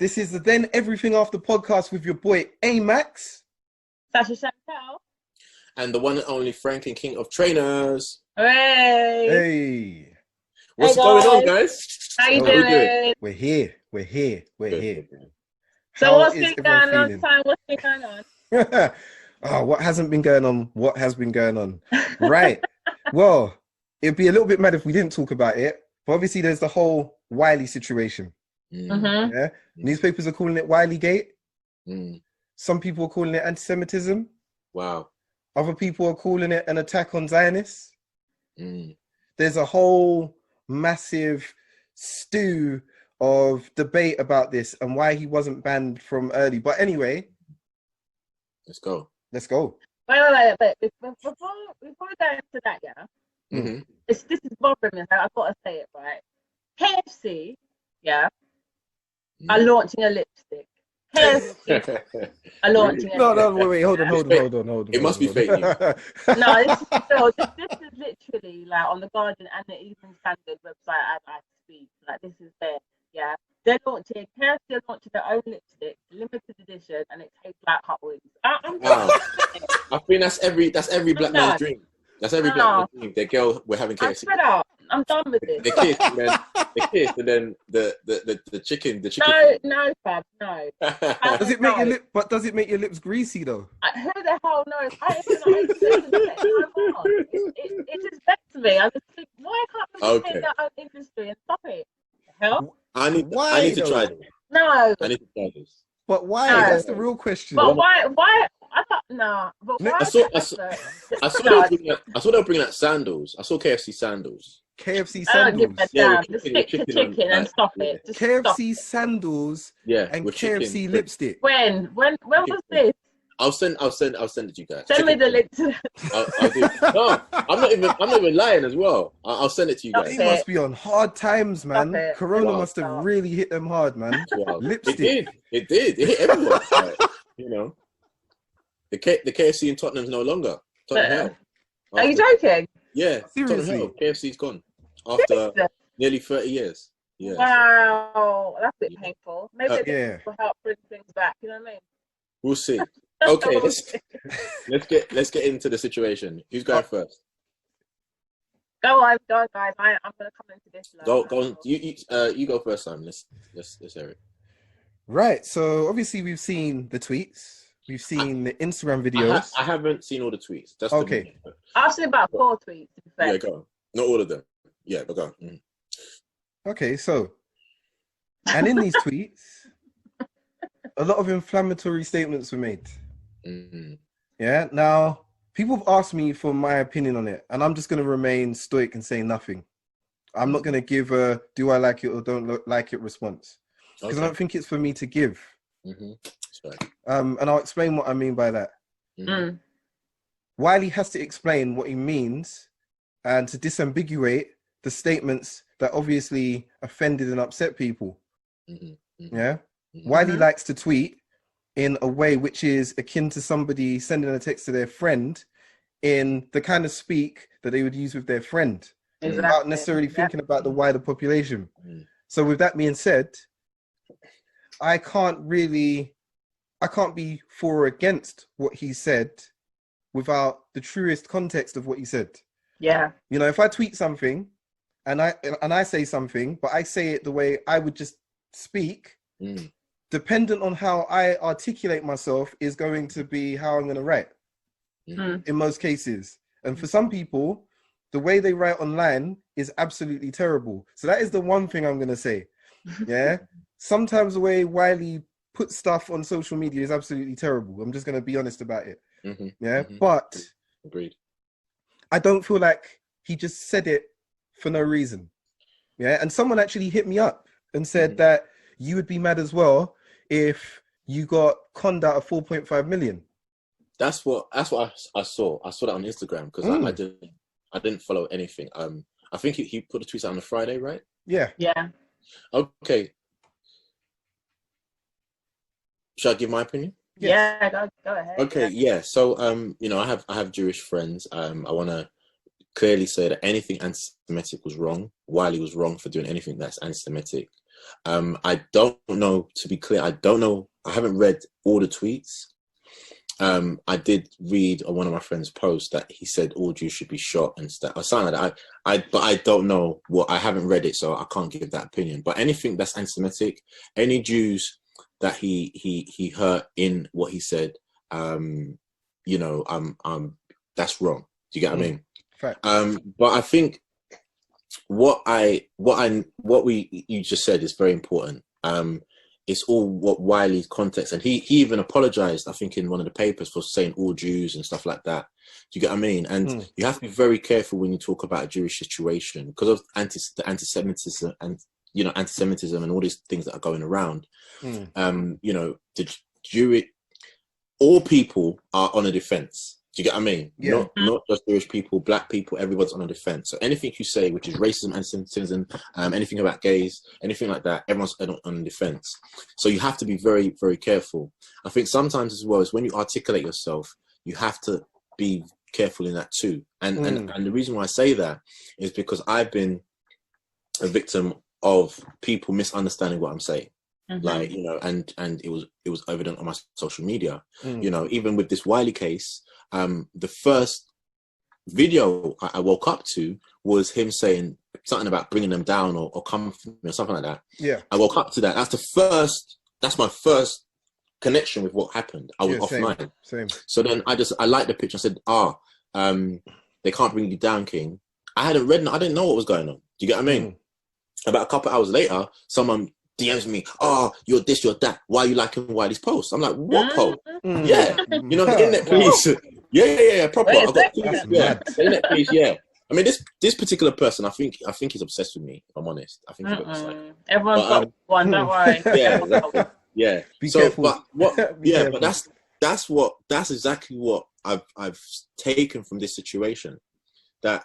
This is the Then Everything After podcast with your boy A-Max. Sasha Chantel. And the one and only Franklin, King of Trainers. Hooray! Hey. What's going on, guys? How you doing? We're here. Good. So what's been going on? What's been going on? Oh, what hasn't been going on? What has been going on? Right. Well, it'd be a little bit mad if we didn't talk about it. But obviously there's the whole Wiley situation. Mm-hmm. Yeah. Newspapers are calling it Wiley Gate. Mm. Some people are calling it anti-Semitism. Wow. Other people are calling it an attack on Zionists. Mm. There's a whole massive stew of debate about this and why he wasn't banned from early. But anyway, let's go. Wait. Before we go into that, yeah, this is bothering me. I've got to say it, right? KFC, yeah, are launching a lipstick. KFC are launching. Wait, hold on. It must be fake news. No, this is literally like on the Guardian and the Evening Standard website as I speak. Like this is there, yeah. They're launching KFC are launching their own lipstick, limited edition, and it tastes like hot wings. Wow. I think that's every black man's dream. That's every black man's dream. The girl we're having KFC. I'm done with this. The kiss, and then the chicken. No, Fab, no. Does it make your lip? But does it make your lips greasy though? Who the hell knows? It just vexed me. I just think, why can't we take our own industry and stop it? The hell? I need to try this. No. I need to try this. But why? No. That's the real question. But why? I thought no. But why? I saw they were bringing out sandals. I saw KFC sandals. KFC I don't give sandals. a damn. Just stick to chicken and stop it. Just KFC sandals. Yeah. And with KFC chicken. lipstick. When was this? I'll send it to you guys. Send me the link to I'll do. No, I'm not even lying as well. I'll send it to you guys. They must be on hard times, man. Corona Wow. must have really hit them hard, man. Wow. Lipstick. It did. It hit everyone. Like, you know, the KFC in Tottenham's no longer. Tottenham Are you joking? Yeah, Seriously? Tottenham KFC's gone after nearly 30 years. Yeah. Wow, that's a bit painful. Maybe yeah. will help bring things back. You know what I mean? We'll see. Okay, let's get into the situation. Who's going first? Go on, guys. I'm gonna come into this. Go on. You go first, Simon. Let's hear it. Right. So obviously we've seen the tweets. We've seen the Instagram videos. I haven't seen all the tweets. That's okay. I've seen about 4 tweets. To be fair. Yeah, go on. Not all of them. Yeah, but go on. Mm. Okay, so, and in these tweets, a lot of inflammatory statements were made. Mm-hmm. Yeah. Now, people have asked me for my opinion on it, and I'm just going to remain stoic and say nothing. I'm not going to give a "do I like it or don't like it" response because I don't think it's for me to give. Mm-hmm. Sorry. And I'll explain what I mean by that. Mm-hmm. Wiley has to explain what he means and to disambiguate the statements that obviously offended and upset people. Mm-hmm. Yeah. Wiley likes to tweet in a way which is akin to somebody sending a text to their friend in the kind of speak that they would use with their friend without necessarily thinking about the wider population. So with that being said, I can't be for or against what he said without the truest context of what he said. Yeah. You know, if I tweet something and I say something, but I say it the way I would just speak, dependent on how I articulate myself is going to be how I'm going to write in most cases. And for some people, the way they write online is absolutely terrible. So that is the one thing I'm going to say. Yeah. Sometimes the way Wiley puts stuff on social media is absolutely terrible. I'm just going to be honest about it. Yeah. But agreed. I don't feel like he just said it for no reason. Yeah. And someone actually hit me up and said that you would be mad as well if you got conned out of 4.5 million. That's what I saw. I saw that on Instagram because I didn't follow anything. I think he put the tweets out on a Friday, right? Yeah. Yeah. Okay. Should I give my opinion? Yes. Yeah, go ahead. Okay, yeah. So you know, I have Jewish friends. I want to clearly say that anything anti-Semitic was wrong. Wiley was wrong for doing anything that's anti-Semitic. I don't know, to be clear, I don't know. I haven't read all the tweets. I did read on one of my friend's posts that he said all Jews should be shot and stuff, or something like that. But I don't know what. I haven't read it, so I can't give that opinion. But anything that's anti-Semitic, any Jews that he hurt in what he said, you know, that's wrong. Do you get what I mean? Fact. But I think what you just said is very important. It's all what Wiley's context, and he even apologized, I think, in one of the papers for saying all Jews and stuff like that. Do you get what I mean? And you have to be very careful when you talk about a Jewish situation because of the anti-Semitism and, you know, anti-Semitism and all these things that are going around. You know, all people are on a defense. Do you get what I mean? Yeah. Not just Jewish people, black people, everyone's on a defense. So anything you say, which is racism, anti-Semitism, anything about gays, anything like that, everyone's on a defense. So you have to be very, very careful. I think sometimes as well is when you articulate yourself, you have to be careful in that too. And the reason why I say that is because I've been a victim of people misunderstanding what I'm saying. Like, you know, and it was evident on my social media. You know, even with this Wiley case, the first video I woke up to was him saying something about bringing them down or comfort me or something like that. Yeah, I woke up to that. That's my first connection with what happened. I was offline. Same. So then I liked the picture. I said, they can't bring you down, King. I didn't know what was going on. Do you get what I mean? About a couple of hours later, someone DMs me, you're this, you're that. Why are you liking Wiley's posts? I'm like, what post? Yeah, you know, the internet police. Yeah, proper. I got police, the internet police. Yeah. I mean, this particular person, I think he's obsessed with me. If I'm honest, I think he's obsessed. Everyone's got one. Don't worry. Yeah, exactly. Yeah. Be careful. But what? Careful. But that's exactly what I've taken from this situation. That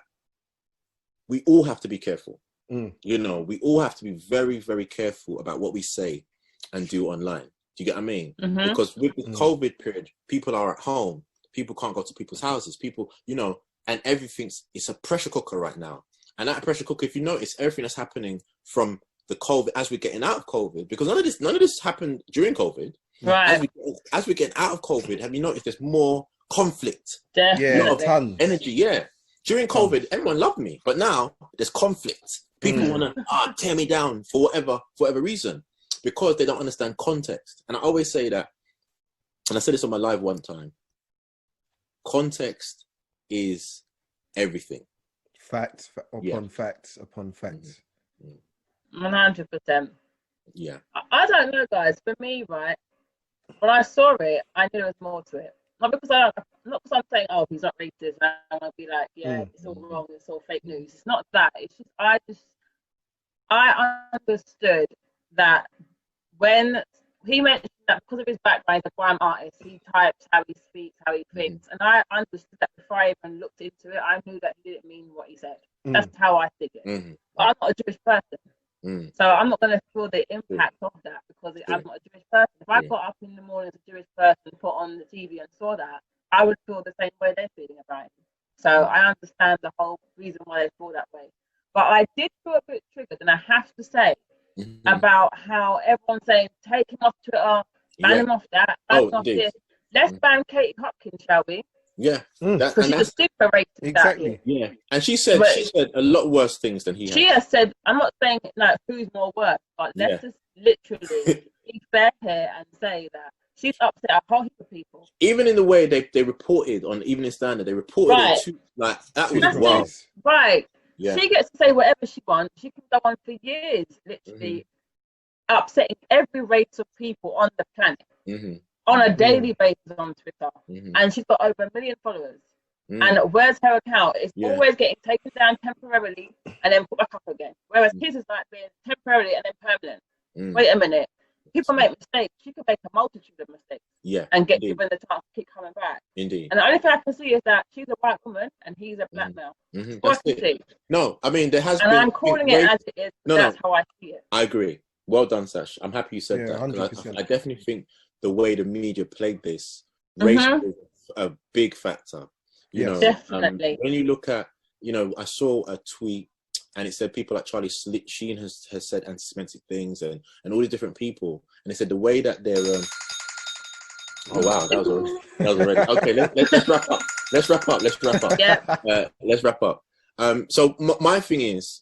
we all have to be careful. You know, we all have to be very, very careful about what we say and do online. Do you get what I mean? Because with the COVID period, people are at home. People can't go to people's houses. People, you know, and it's a pressure cooker right now. And that pressure cooker, if you notice, everything that's happening from the COVID, as we're getting out of COVID, because none of this happened during COVID. Right. As we get out of COVID, have you noticed there's more conflict? Definitely. Yeah, tons. Energy, yeah. During COVID, everyone loved me, but now there's conflict. People want to tear me down for whatever reason, because they don't understand context. And I always say that, and I said this on my live one time, context is everything. Facts upon facts upon facts. 100%. Yeah. I don't know, guys. For me, right, when I saw it, I knew there was more to it. Not because I'm saying, he's not racist, and I'm gonna be like, it's all wrong, it's all fake news. It's not that. It's just I understood that when he mentioned that because of his background as a grime artist, he types how he speaks, how he thinks, and I understood that before I even looked into it. I knew that he didn't mean what he said. That's how I think it. But I'm not a Jewish person. So I'm not going to feel the impact of that because I'm not a Jewish person. If I got up in the morning as a Jewish person, put on the TV and saw that, I would feel the same way they're feeling about it. So I understand the whole reason why they feel that way. But I did feel a bit triggered, and I have to say, about how everyone's saying, take him off Twitter, ban him off that, ban him off this. Let's ban Katie Hopkins, shall we? Yeah, because she's a super racist. Exactly. Yeah, and she said a lot worse things than he. She has said, I'm not saying like who's more worse, but let's just literally be fair here and say that she's upset a whole heap of people. Even in the way they reported on Evening Standard, they reported it too, like that was wild. Right. Yeah. She gets to say whatever she wants. She can go on for years, literally upsetting every race of people on the planet. On a daily basis on Twitter, and she's got over 1 million followers. And where's her account? It's always getting taken down temporarily and then put back up again. Whereas his is like being temporarily and then permanent. Wait a minute, people make mistakes. She could make a multitude of mistakes. And get given the chance to keep coming back. Indeed. And the only thing I can see is that she's a white woman and he's a black male. That's it. No, I mean there has been. And I'm calling it as it is. That's how I see it. I agree. Well done, Sash. I'm happy you said that. 100%. I definitely think the way the media played this, race was a big factor. You know, definitely. When you look at, I saw a tweet, and it said people like Charlie Sheen has said anti-Semitic things, and all these different people, and they said the way that they're oh wow, that was already okay. Let's wrap up. Let's wrap up. Yeah. Let's wrap up. So my thing is,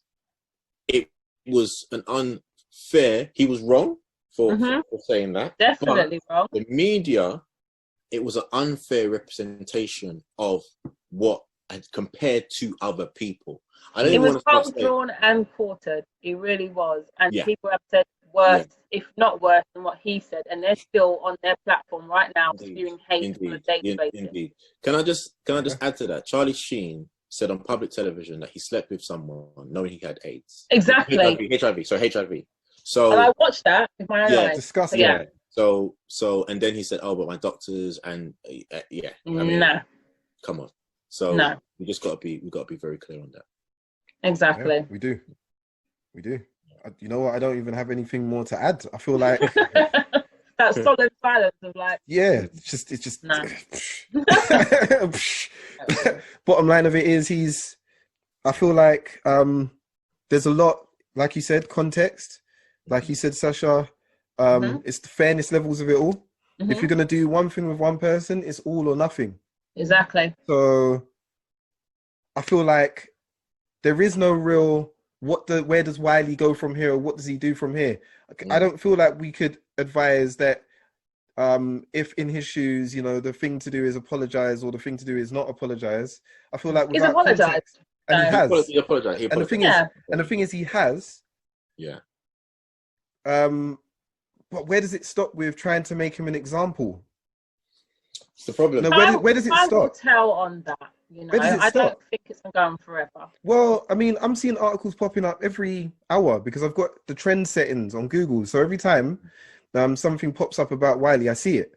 it was an unfair. He was wrong for saying that. Definitely wrong. The media, it was an unfair representation of what had compared to other people. It was well drawn and quartered. It really was, and people have said worse, if not worse, than what he said, and they're still on their platform right now spewing hate on a daily basis. Indeed. Can I just add to that? Charlie Sheen said on public television that he slept with someone knowing he had AIDS. Exactly. HIV. So and I watched that with my own eyes. Disgusting. Yeah. So and then he said, "Oh, but my doctors and I mean, nah. Come on." So no. we got to be very clear on that. Exactly. Yeah, we do. You know what? I don't even have anything more to add. I feel like that solid silence of like. Yeah, it's just. Nah. Bottom line of it is, I feel like there's a lot, like you said, context. Like you said, Sasha, it's the fairness levels of it all. If you're gonna do one thing with one person, it's all or nothing. Exactly. So I feel like there is no real where does Wiley go from here, or what does he do from here? I don't feel like we could advise that if in his shoes, the thing to do is apologize, or the thing to do is not apologize. I feel like he's apologized, and he has. He apologized. And the thing is, he has. Yeah. But where does it stop with trying to make him an example? It's the problem. No, where does it stop? I will tell on that. I don't think it's going to go on forever. Well, I mean, I'm seeing articles popping up every hour because I've got the trend settings on Google. So every time something pops up about Wiley, I see it.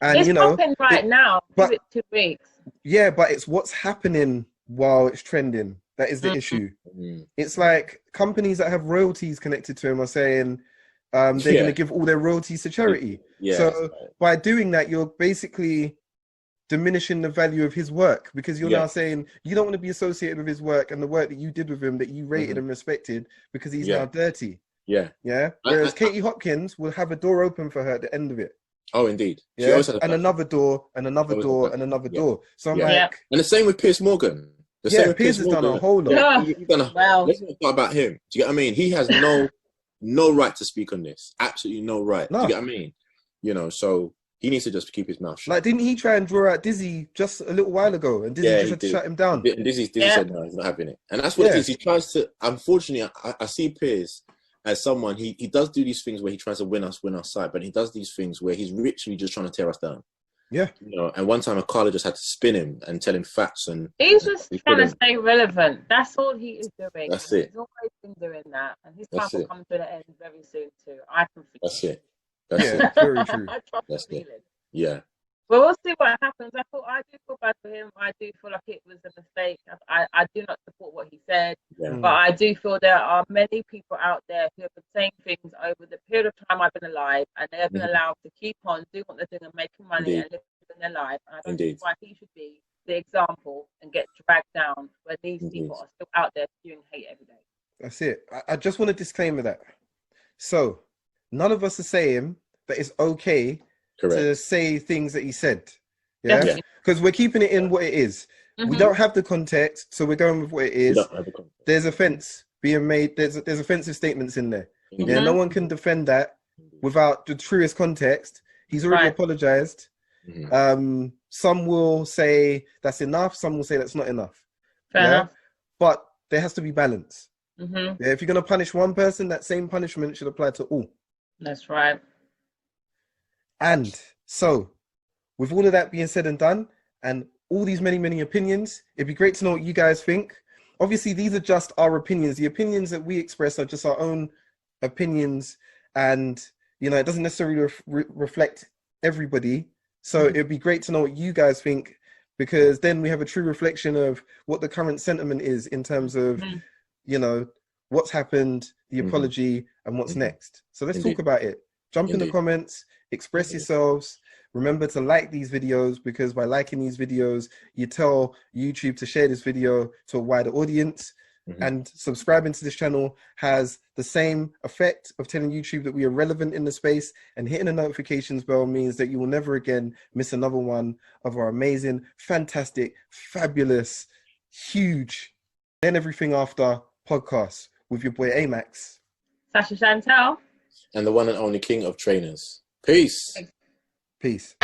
And it's popping right now. Give it 2 weeks. Yeah, but it's what's happening while it's trending. That is the issue. It's like companies that have royalties connected to him are saying they're going to give all their royalties to charity. Yeah, so by doing that, you're basically diminishing the value of his work, because you're now saying you don't want to be associated with his work and the work that you did with him, that you rated and respected, because he's now dirty. Yeah. Whereas Katie Hopkins will have a door open for her at the end of it. Oh, indeed. Yeah. And another door, and another door, and another door. So I'm like, and the same with Piers Morgan. Piers has done a whole lot. Let's not talk about him. Do you get what I mean? He has no right to speak on this. Absolutely no right. Do you get what I mean? So he needs to just keep his mouth shut. Like, didn't he try and draw out Dizzy just a little while ago, and Dizzy just had to shut him down? Dizzy said no, he's not having it, and that's what it is. He tries to. Unfortunately, I see Piers as someone he does do these things where he tries to win our side, but he does these things where he's literally just trying to tear us down. Yeah. And one time a Carla just had to spin him and tell him facts, and he's just trying to stay relevant. That's all he is doing. That's it. He's always been doing that, and his time will come to the end very soon too. I can feel That's it. Very true. I trust the feeling. Yeah. Well, we'll see what happens. I do feel bad for him. I do feel like it was a mistake. I do not support what he said, but I do feel there are many people out there who have been saying things over the period of time I've been alive, and they have been allowed to keep on doing what they're doing and making money and living their life. And I don't see why he should be the example and get dragged down when these people are still out there spewing hate every day. That's it. I just want to disclaimer that. So, none of us are saying that it's okay to say things that he said. Yeah? Because we're keeping it in what it is. We don't have the context, so we're going with what it is. There's offense being made. There's offensive statements in there. Yeah, no one can defend that without the truest context. He's already apologized. Some will say that's enough. Some will say that's not enough. Fair enough. But there has to be balance. Yeah, if you're going to punish one person, that same punishment should apply to all. That's right. And so, with all of that being said and done, and all these many opinions, it'd be great to know what you guys think. Obviously, these are just our opinions. The opinions that we express are just our own opinions, and it doesn't necessarily reflect everybody. So it'd be great to know what you guys think, because then we have a true reflection of what the current sentiment is in terms of, what's happened, the apology, and what's next. So let's talk about it. Jump in the comments, express yourselves. Remember to like these videos, because by liking these videos, you tell YouTube to share this video to a wider audience. And subscribing to this channel has the same effect of telling YouTube that we are relevant in the space, and hitting the notifications bell means that you will never again miss another one of our amazing, fantastic, fabulous, huge, then everything after podcasts with your boy Amax, Sasha Chantel, and the one and only king of trainers. Peace. Peace.